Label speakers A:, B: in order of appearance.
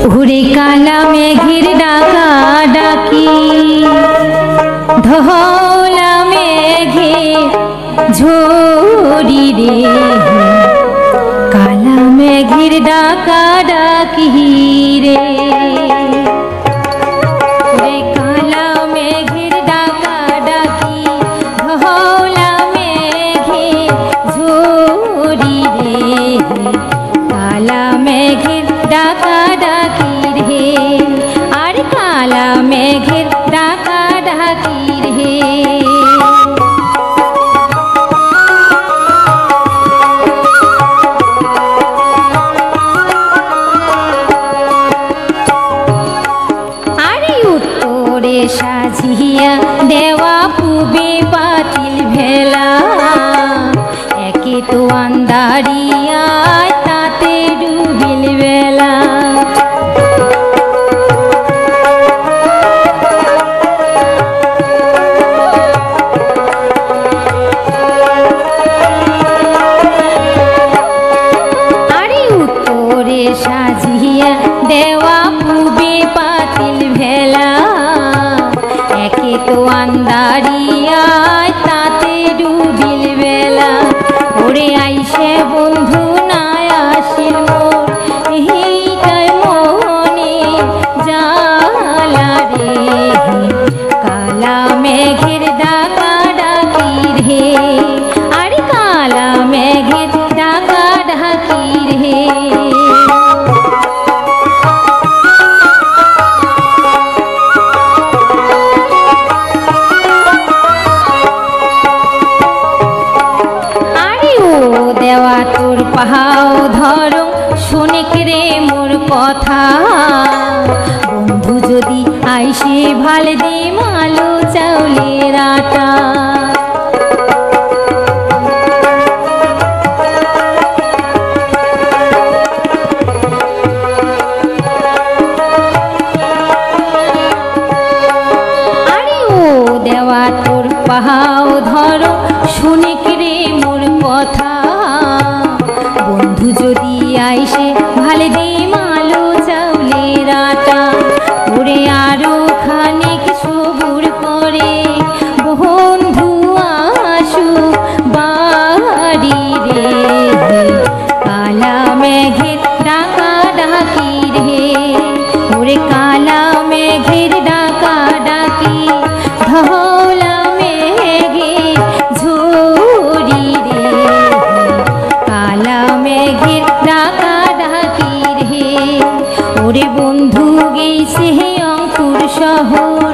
A: উড়ে কালা মেঘের ডাকা ডাকি ধলা মেঘে ঝরি রে কালা মেঘের ডাকা ডাকি রে কালা মেঘের ডাকা ডাকি ধলা মেঘে ঝরি রে কালা মেঘের ডাকা ডাকি রে আর কালা মেঘের ডাকা ডাকি রে সাজিয়া দেওয়া পুবে পাতিল ভেলা একে তো আন্দারিয়া তাতে ডুবিল বেলা আরে উত্তরে সাজিয়া দেওয়া পুবে পাতিল ভেলা একে তো আন্দারিয়ায় তাতে ডুবিল বেলা ওরে আইসে বন্ধু নাই আসিল মোর এইটাই মনে জালা রে কালা মেঘের ডাকা ডাকি রে আর কালা মেঘের ডাকা ডাকি রে দেওয়া তোর পাহাও ধরো শোনেক রে মোর কথা বন্ধু যদি আইসে ভাল দে মালো চাউলের আটা আরে ও দেওয়া তোর পাহাও ধরো শোনেক রে মোর কথা বন্ধু যদি আইসে ভাল দে মালো চাউলের আটা ওরে আরো খানিক সবুর করে বন্ধু আসু বাড়ি রে কালা মেঘের ডাকা ডাকি রে ওরে কালা মেঘের ডাকা ডাকি ধলা মেঘে ঝরি রে কালা মেঘের ডাকা ডাকি রে ওরে বন্ধু গেছে অঙ্কুর শহর